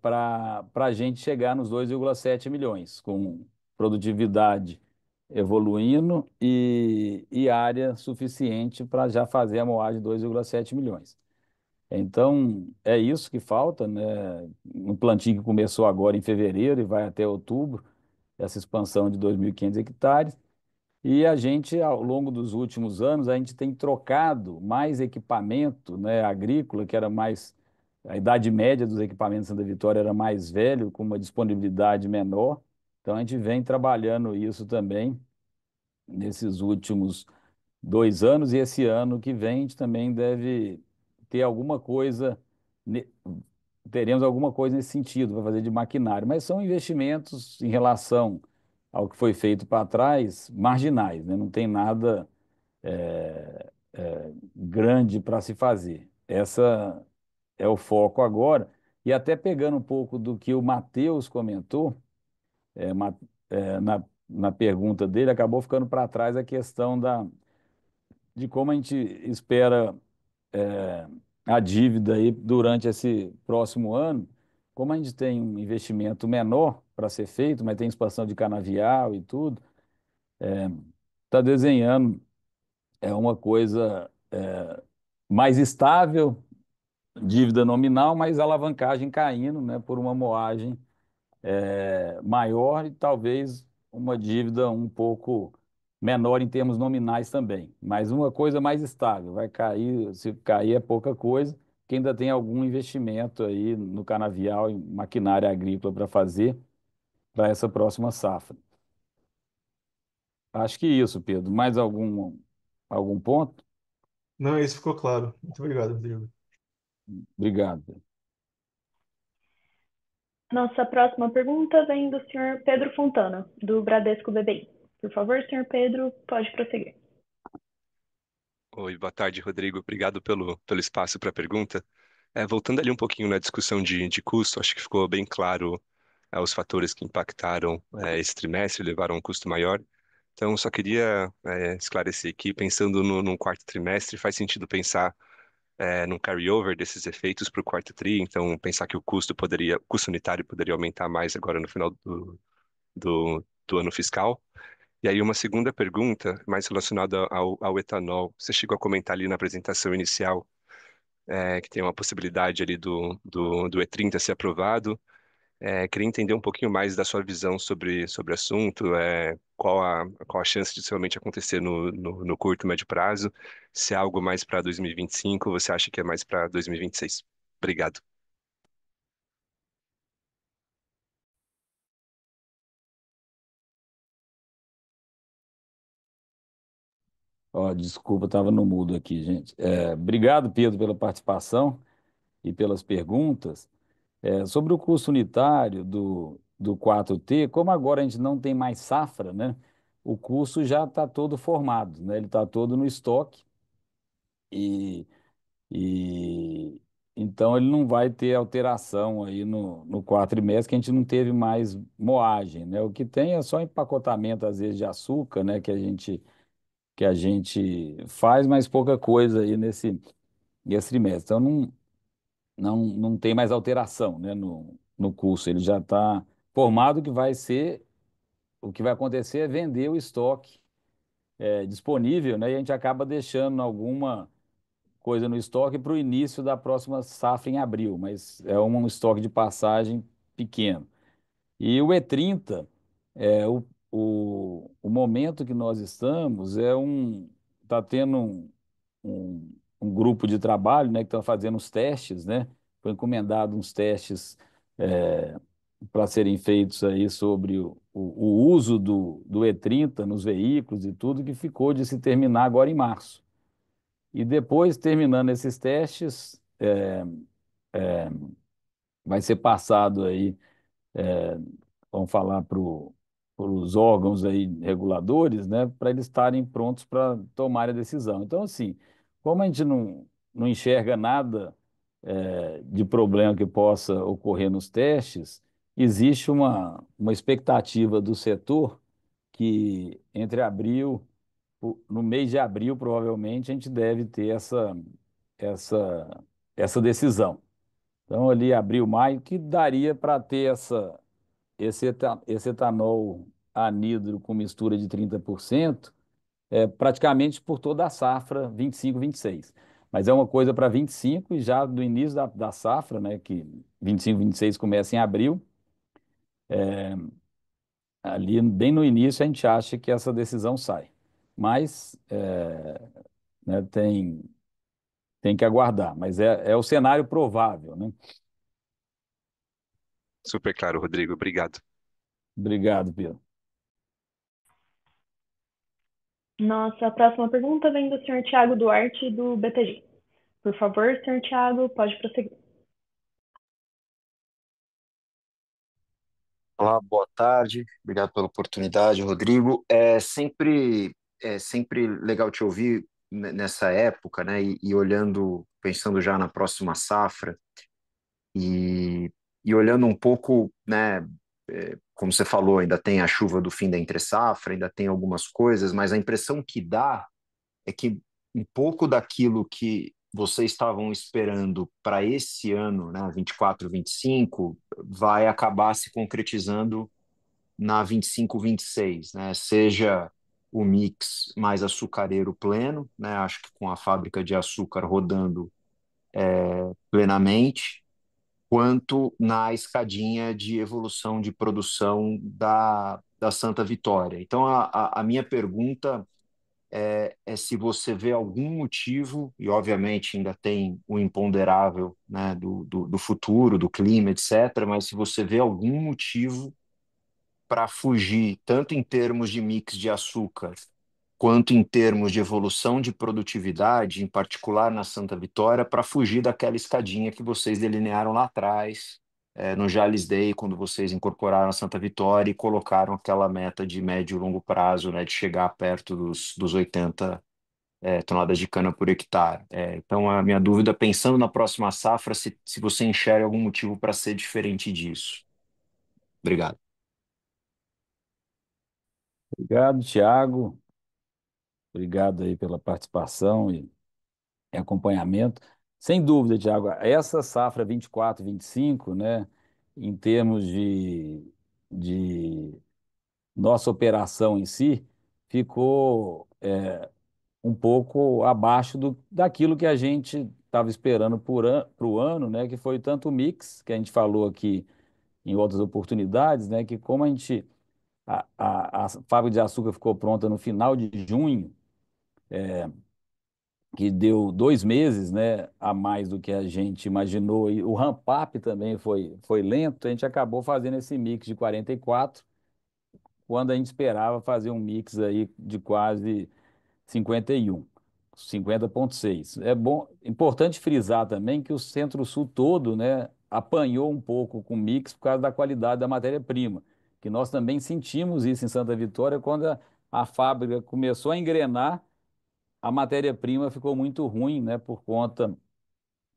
para a gente chegar nos 2,7 milhões, com produtividade evoluindo e área suficiente para já fazer a moagem de 2,7 milhões. Então, é isso que falta, né? Um plantio que começou agora em fevereiro e vai até outubro, essa expansão de 2.500 hectares. E a gente, ao longo dos últimos anos, a gente tem trocado mais equipamento, né, agrícola, que era mais. A idade média dos equipamentos de Santa Vitória era mais velho, com uma disponibilidade menor. Então, a gente vem trabalhando isso também nesses últimos 2 anos, e esse ano que vem a gente também deve ter alguma coisa, ne- teremos alguma coisa nesse sentido para fazer de maquinário, mas são investimentos em relação ao que foi feito para trás, marginais, né? Não tem nada grande para se fazer. Essa é o foco agora. E até pegando um pouco do que o Matheus comentou, é, ma- na pergunta dele, acabou ficando para trás a questão de como a gente espera a dívida aí durante esse próximo ano. Como a gente tem um investimento menor para ser feito, mas tem expansão de canavial e tudo, está desenhando uma coisa mais estável, dívida nominal, mas alavancagem caindo, né, por uma moagem maior e talvez uma dívida um pouco menor em termos nominais também, mas uma coisa mais estável. Vai cair, se cair é pouca coisa, que ainda tem algum investimento aí no canavial e maquinária agrícola para fazer para essa próxima safra. Acho que isso, Pedro. Mais algum ponto? Não, isso ficou claro. Muito obrigado, Rodrigo. Obrigado, Pedro. Nossa próxima pergunta vem do senhor Pedro Fontana, do Bradesco BBI. Por favor, senhor Pedro, pode prosseguir. Oi, boa tarde, Rodrigo. Obrigado pelo espaço para a pergunta. Voltando ali um pouquinho na discussão de custo, acho que ficou bem claro os fatores que impactaram esse trimestre, levaram a um custo maior. Então, só queria esclarecer aqui, pensando num quarto trimestre, faz sentido pensar num carry-over desses efeitos para o quarto tri, então pensar que o custo unitário poderia aumentar mais agora no final do ano fiscal. E aí uma segunda pergunta, mais relacionada ao etanol. Você chegou a comentar ali na apresentação inicial, que tem uma possibilidade ali do E30 ser aprovado. Queria entender um pouquinho mais da sua visão sobre o assunto, qual a chance de isso realmente acontecer no curto e médio prazo, se é algo mais para 2025, você acha que é mais para 2026? Obrigado. Ó, desculpa, estava no mudo aqui, gente. Obrigado, Pedro, pela participação e pelas perguntas. Sobre o custo unitário do 4T, como agora a gente não tem mais safra, né? O custo já está todo formado, né? Ele está todo no estoque e, e então ele não vai ter alteração aí no quatrimestre, que a gente não teve mais moagem, né? O que tem é só empacotamento, às vezes, de açúcar, né? Que a gente faz, mas pouca coisa aí nesse trimestre. Então não tem mais alteração, né, no curso. Ele já está formado. O que vai acontecer é vender o estoque disponível, né, e a gente acaba deixando alguma coisa no estoque para o início da próxima safra em abril, mas é um estoque de passagem pequeno. E o E30, o momento que nós estamos está tendo um grupo de trabalho, né, que está fazendo os testes, né? Foi encomendado uns testes para serem feitos aí sobre o uso do E30 nos veículos e tudo, que ficou de se terminar agora em março. E depois, terminando esses testes, vai ser passado aí, vamos falar para os órgãos aí reguladores, né, para eles estarem prontos para tomar a decisão. Então, assim, como a gente não enxerga nada de problema que possa ocorrer nos testes, existe uma expectativa do setor que no mês de abril, provavelmente, a gente deve ter essa, essa decisão. Então, ali abril, maio, que daria para ter esse etanol anidro com mistura de 30%, praticamente por toda a safra 25, 26. Mas é uma coisa para 25 e já do início da safra, né, que 25, 26 começa em abril, ali bem no início a gente acha que essa decisão sai. Mas né, tem que aguardar. Mas é o cenário provável, né? Super claro, Rodrigo. Obrigado. Obrigado, Pedro. Nossa próxima pergunta vem do senhor Tiago Duarte, do BTG. Por favor, senhor Tiago, pode prosseguir. Olá, boa tarde. Obrigado pela oportunidade, Rodrigo. É sempre legal te ouvir nessa época, né? E olhando, pensando já na próxima safra e olhando um pouco, né? Como você falou, ainda tem a chuva do fim da entre-safra, ainda tem algumas coisas, mas a impressão que dá é que um pouco daquilo que vocês estavam esperando para esse ano, né? 24, 25, vai acabar se concretizando na 25, 26, né? Seja o mix mais açucareiro pleno, né? Acho que com a fábrica de açúcar rodando plenamente, quanto na escadinha de evolução de produção da Santa Vitória. Então, a minha pergunta é se você vê algum motivo, e obviamente ainda tem o imponderável, né, do futuro, do clima, etc., mas se você vê algum motivo para fugir, tanto em termos de mix de açúcar, quanto em termos de evolução de produtividade, em particular na Santa Vitória, para fugir daquela escadinha que vocês delinearam lá atrás, no Jales Day, quando vocês incorporaram a Santa Vitória e colocaram aquela meta de médio e longo prazo, né, de chegar perto dos 80 toneladas de cana por hectare. Então, a minha dúvida, pensando na próxima safra, se você enxerga algum motivo para ser diferente disso. Obrigado. Obrigado, Tiago. Obrigado aí pela participação e acompanhamento. Sem dúvida, Tiago, essa safra 24, 25, né, em termos de nossa operação em si, ficou um pouco abaixo daquilo que a gente estava esperando para o ano, né, que foi tanto o mix, que a gente falou aqui em outras oportunidades, né, que como a fábrica de açúcar ficou pronta no final de junho, que deu 2 meses, né, a mais do que a gente imaginou, e o ramp-up também foi lento, a gente acabou fazendo esse mix de 44, quando a gente esperava fazer um mix aí de quase 51, 50,6. É bom, importante frisar também que o Centro-Sul todo, né, apanhou um pouco com o mix por causa da qualidade da matéria-prima, que nós também sentimos isso em Santa Vitória quando a fábrica começou a engrenar, a matéria-prima ficou muito ruim, né, por conta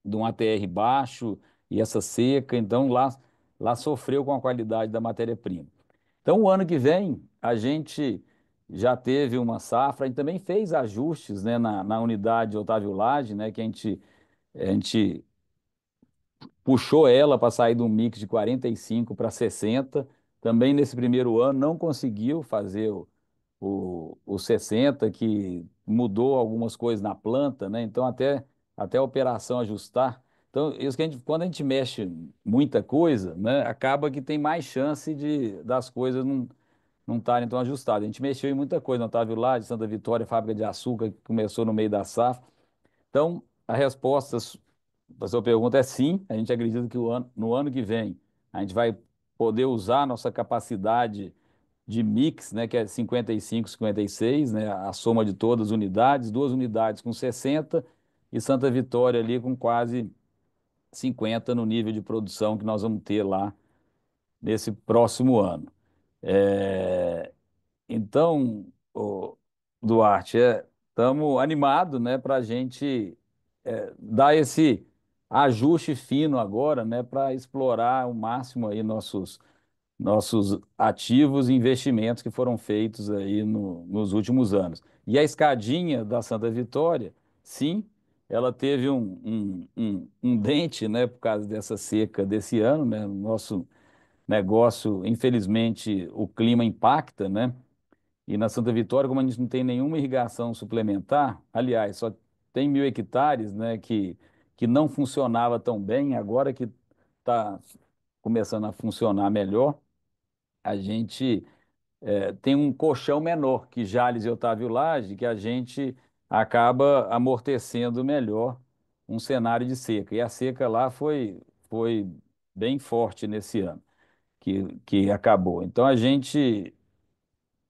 de um ATR baixo e essa seca, então lá sofreu com a qualidade da matéria-prima. Então, o ano que vem, a gente já teve uma safra, a gente também fez ajustes, né, na unidade Otávio Lage, né, que a gente puxou ela para sair de um mix de 45 para 60. Também nesse primeiro ano não conseguiu fazer o 60, que mudou algumas coisas na planta, né? Então até a operação ajustar. Então, isso que quando a gente mexe muita coisa, né, acaba que tem mais chance das coisas não estarem tão ajustadas. A gente mexeu em muita coisa, no Otávio Lage, Santa Vitória, fábrica de açúcar, que começou no meio da safra. Então, a resposta para sua pergunta é sim. A gente acredita que no ano que vem a gente vai poder usar a nossa capacidade de mix, né, que é 55, 56, né, a soma de todas as unidades, 2 unidades com 60 e Santa Vitória ali com quase 50 no nível de produção que nós vamos ter lá nesse próximo ano. É, então, Duarte, estamos animados, né, para a gente dar esse ajuste fino agora, né, para explorar ao máximo aí nossos ativos e investimentos que foram feitos aí nos últimos anos. E a escadinha da Santa Vitória, sim, ela teve um dente, né, por causa dessa seca desse ano, né, nosso negócio, infelizmente, o clima impacta, né, e na Santa Vitória, como a gente não tem nenhuma irrigação suplementar, aliás, só tem 1.000 hectares, né, que não funcionava tão bem, agora que está começando a funcionar melhor, a gente tem um colchão menor que Jales e Otávio Lage, que a gente acaba amortecendo melhor um cenário de seca. E a seca lá foi bem forte nesse ano que acabou. Então a gente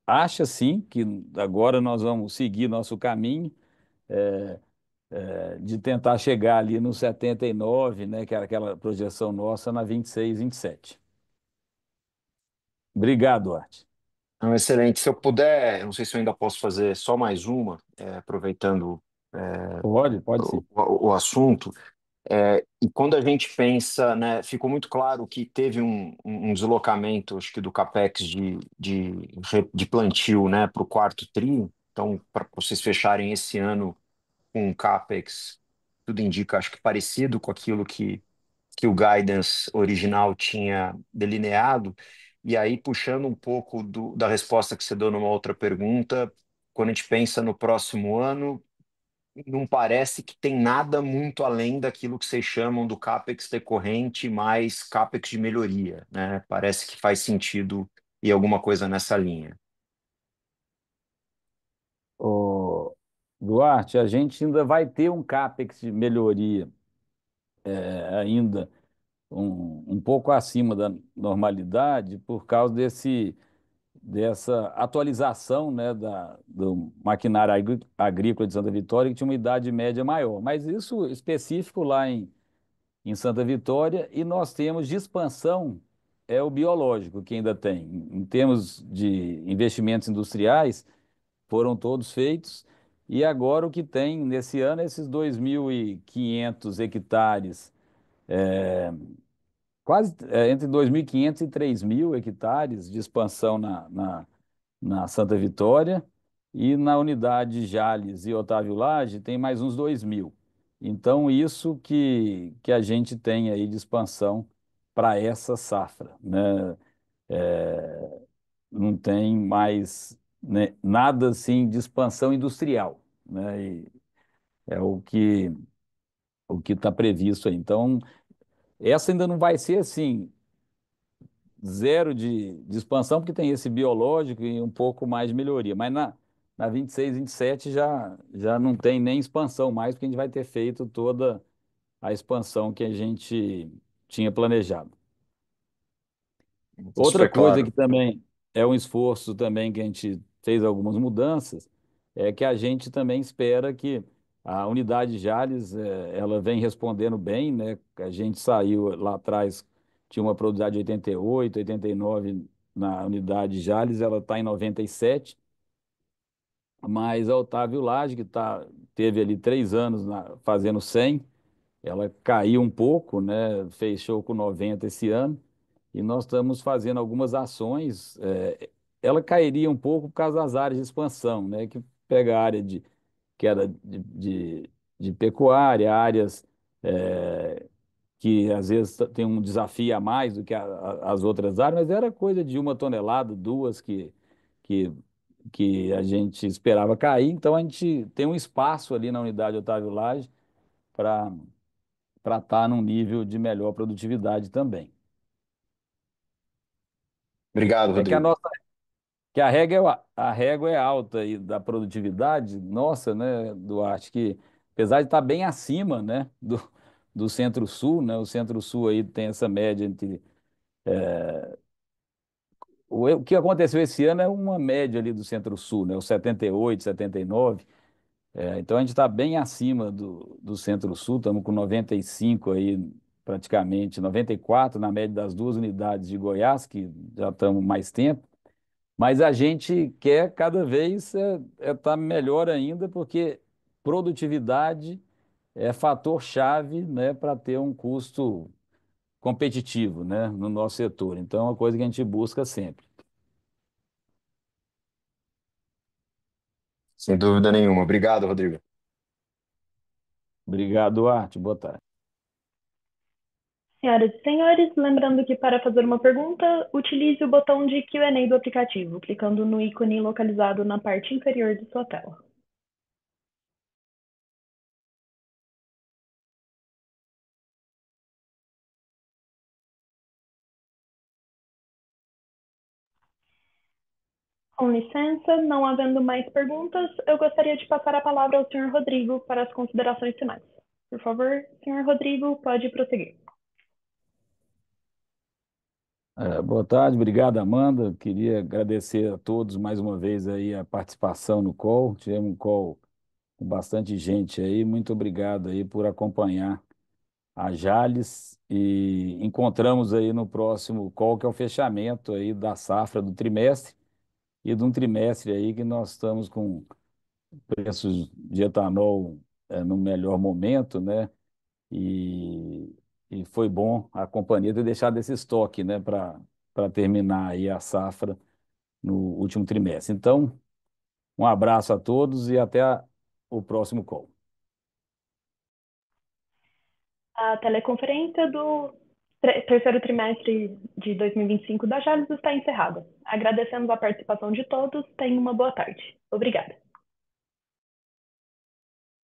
acha sim que agora nós vamos seguir nosso caminho de tentar chegar ali no 79, né, que era aquela projeção nossa na 26, 27. Obrigado, Duarte. Não, excelente. Se eu puder, não sei se eu ainda posso fazer só mais uma, aproveitando Pode sim. o assunto. E quando a gente pensa, né, ficou muito claro que teve um deslocamento, acho que do CAPEX de plantio, né, para o quarto tri. Então, para vocês fecharem esse ano com um CAPEX, tudo indica, acho que parecido com aquilo que o guidance original tinha delineado. E aí, puxando um pouco da resposta que você deu numa outra pergunta, quando a gente pensa no próximo ano, não parece que tem nada muito além daquilo que vocês chamam do CAPEX decorrente mais CAPEX de melhoria, né? Parece que faz sentido ir alguma coisa nessa linha. Ô, Duarte, a gente ainda vai ter um CAPEX de melhoria ainda um pouco acima da normalidade por causa dessa atualização, né, do maquinário agrícola de Santa Vitória, que tinha uma idade média maior. Mas isso específico lá em Santa Vitória, e nós temos de expansão, é o biológico que ainda tem. Em termos de investimentos industriais, foram todos feitos, e agora o que tem nesse ano é esses 2.500 hectares, quase entre 2.500 e 3.000 hectares de expansão na Santa Vitória, e na unidade Jales e Otávio Lage tem mais uns 2.000. Então, isso que a gente tem aí de expansão para essa safra, né? Não tem mais, né, nada assim de expansão industrial, né? E é o que está previsto aí. Então, essa ainda não vai ser assim zero de expansão, porque tem esse biológico e um pouco mais de melhoria. Mas na 26, 27 já não tem nem expansão mais, porque a gente vai ter feito toda a expansão que a gente tinha planejado. Outra Super coisa claro. que também é um esforço também que a gente fez algumas mudanças, é que a gente também espera que a unidade Jales, ela vem respondendo bem, né? A gente saiu lá atrás, tinha uma produtividade de 88, 89 na unidade Jales, ela está em 97, mas a Otávio Lage, que teve ali 3 anos fazendo 100, ela caiu um pouco, né? Fechou com 90 esse ano e nós estamos fazendo algumas ações. Ela cairia um pouco por causa das áreas de expansão, né? Que pega a área que era de pecuária, áreas que às vezes tem um desafio a mais do que as outras áreas, mas era coisa de 1 tonelada, duas que, que a gente esperava cair. Então a gente tem um espaço ali na unidade Otávio Lage para estar num nível de melhor produtividade também. Obrigado, É que a Rodrigo. nossa que a régua é alta aí da produtividade, nossa, né, Duarte, que apesar de estar bem acima, né, do Centro-Sul, né, o Centro-Sul aí tem essa média entre... O que aconteceu esse ano é uma média ali do Centro-Sul, né, o 78, 79, então a gente está bem acima do Centro-Sul, estamos com 95 aí, praticamente, 94 na média das duas unidades de Goiás, que já estamos mais tempo. Mas a gente quer cada vez estar melhor ainda, porque produtividade é fator chave, né, para ter um custo competitivo, né, no nosso setor. Então, é uma coisa que a gente busca sempre. Sem dúvida nenhuma. Obrigado, Rodrigo. Obrigado, Duarte. Boa tarde. Senhoras e senhores, lembrando que para fazer uma pergunta, utilize o botão de Q&A do aplicativo, clicando no ícone localizado na parte inferior de sua tela. Com licença, não havendo mais perguntas, eu gostaria de passar a palavra ao Sr. Rodrigo para as considerações finais. Por favor, Sr. Rodrigo, pode prosseguir. Boa tarde, obrigado, Amanda. Queria agradecer a todos mais uma vez aí a participação no call. Tivemos um call com bastante gente aí. Muito obrigado aí por acompanhar a Jales e encontramos aí no próximo call, que é o fechamento aí da safra do trimestre e de um trimestre aí que nós estamos com preços de etanol no melhor momento, né? E, e foi bom a companhia ter deixado esse estoque, né, para terminar aí a safra no último trimestre. Então, um abraço a todos e até o próximo call. A teleconferência do terceiro trimestre de 2025 da Jales está encerrada. Agradecemos a participação de todos. Tenha uma boa tarde. Obrigada.